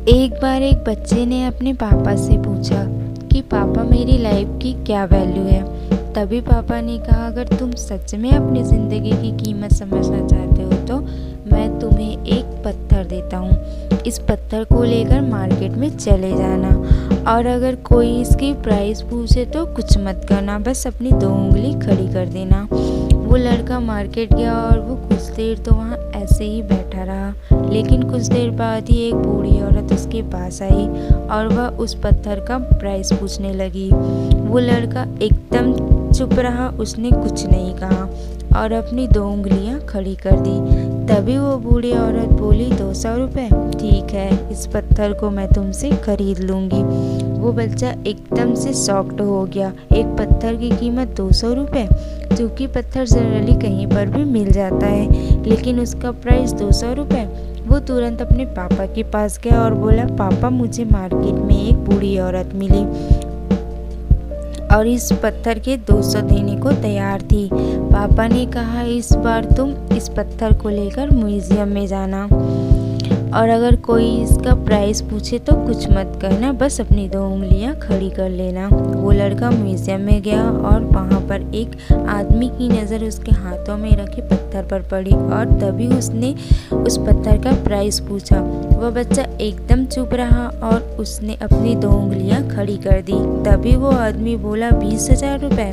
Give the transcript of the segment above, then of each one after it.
एक बार एक बच्चे ने अपने पापा से पूछा कि पापा मेरी लाइफ की क्या वैल्यू है। तभी पापा ने कहा, अगर तुम सच में अपनी ज़िंदगी की कीमत समझना चाहते हो तो मैं तुम्हें एक पत्थर देता हूँ। इस पत्थर को लेकर मार्केट में चले जाना और अगर कोई इसकी प्राइस पूछे तो कुछ मत करना, बस अपनी 2 उंगली खड़ी कर देना। वो लड़का मार्केट गया और वो कुछ देर तो वहाँ ऐसे ही बैठा रहा, लेकिन कुछ देर बाद ही एक बूढ़ी औरत उसके पास आई और वह उस पत्थर का प्राइस पूछने लगी। वो लड़का एकदम चुप रहा, उसने कुछ नहीं कहा और अपनी 2 उंगलियां खड़ी कर दी। तभी वो बूढ़ी औरत बोली, 200 रुपये, ठीक है, इस पत्थर को मैं तुमसे खरीद लूँगी। वो बच्चा एकदम से शॉक्ड हो गया। एक पत्थर की कीमत 200 रुपये, क्योंकि पत्थर जनरली कहीं पर भी मिल जाता है, लेकिन उसका प्राइस 200 रुपये। वो तुरंत अपने पापा के पास गया और बोला, पापा मुझे मार्केट में एक बूढ़ी औरत मिली और इस पत्थर के 200 देने को तैयार थी। पापा ने कहा, इस बार तुम इस पत्थर को लेकर म्यूजियम में जाना और अगर कोई इसका प्राइस पूछे तो कुछ मत करना, बस अपनी 2 उंगलियां खड़ी कर लेना। वो लड़का म्यूजियम में गया और वहाँ पर एक आदमी की नज़र उसके हाथों में रखे पत्थर पर पड़ी और तभी उसने उस पत्थर का प्राइस पूछा। वह बच्चा एकदम चुप रहा और उसने अपनी 2 उंगलियां खड़ी कर दी। तभी वो आदमी बोला, 20,000 रुपये,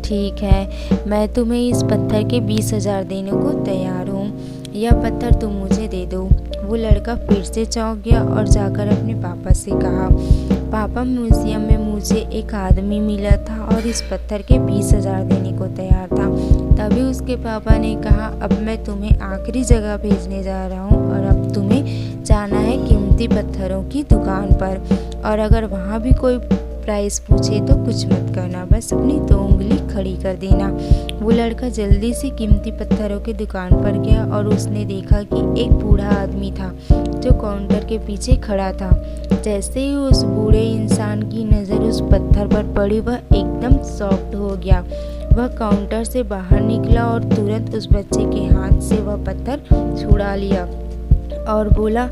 ठीक है, मैं तुम्हें इस पत्थर के 20,000 देने को तैयार हूँ। यह पत्थर तुम मुझे दे दो। वो लड़का फिर से चौंक गया और जाकर अपने पापा से कहा, पापा म्यूजियम में मुझे एक आदमी मिला था और इस पत्थर के 20,000 देने को तैयार था। तभी उसके पापा ने कहा, अब मैं तुम्हें आखिरी जगह भेजने जा रहा हूँ और अब तुम्हें जाना है कीमती पत्थरों की दुकान पर और अगर वहाँ भी कोई प्राइस पूछे तो कुछ मत करना, बस अपनी 2 उंगली खड़ी कर देना। वो लड़का जल्दी से कीमती पत्थरों की दुकान पर गया और उसने देखा कि एक बूढ़ा आदमी था जो काउंटर के पीछे खड़ा था। जैसे ही उस बूढ़े इंसान की नज़र उस पत्थर पर पड़ी, वह एकदम शॉक्ड हो गया। वह काउंटर से बाहर निकला और तुरंत उस बच्चे के हाथ से वह पत्थर छुड़ा लिया और बोला,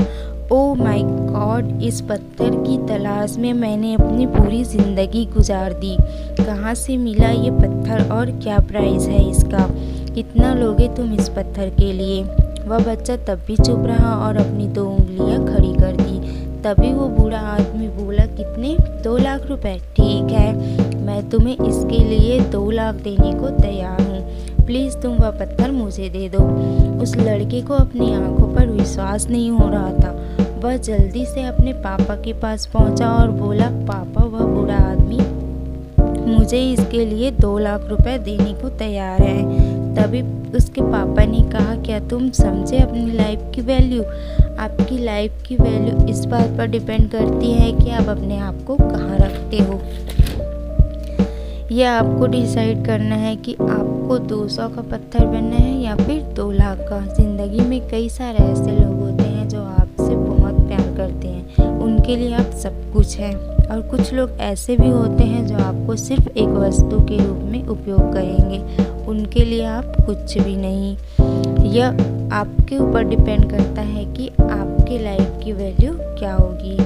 ओ माय गॉड, इस पत्थर की तलाश में मैंने अपनी पूरी ज़िंदगी गुजार दी। कहाँ से मिला ये पत्थर और क्या प्राइस है इसका? कितना लोगे तुम इस पत्थर के लिए? वह बच्चा तब भी चुप रहा और अपनी 2 उंगलियां खड़ी कर दी। तभी वो बूढ़ा आदमी बोला, कितने? 2 लाख रुपए, ठीक है, मैं तुम्हें इसके लिए 2 लाख देने को तैयार हूँ। प्लीज़ तुम वह पत्थर मुझे दे दो। उस लड़के को अपनी आंखों पर विश्वास नहीं हो रहा था। वह जल्दी से अपने पापा के पास पहुंचा और बोला, पापा, वह बूढ़ा आदमी मुझे इसके लिए 2 लाख रुपए देने को तैयार है। तभी उसके पापा ने कहा, क्या तुम समझे अपनी लाइफ की वैल्यू? आपकी लाइफ की वैल्यू इस बात पर डिपेंड करती है कि आप अपने आप को कहाँ रखते हो। यह आपको डिसाइड करना है कि आपको 200 का पत्थर बनना है या फिर 2 लाख का। ज़िंदगी में कई सारे ऐसे लोग होते हैं जो आपसे बहुत प्यार करते हैं, उनके लिए आप सब कुछ हैं, और कुछ लोग ऐसे भी होते हैं जो आपको सिर्फ एक वस्तु के रूप में उपयोग करेंगे, उनके लिए आप कुछ भी नहीं। यह आपके ऊपर डिपेंड करता है कि आपके लाइफ की वैल्यू क्या होगी।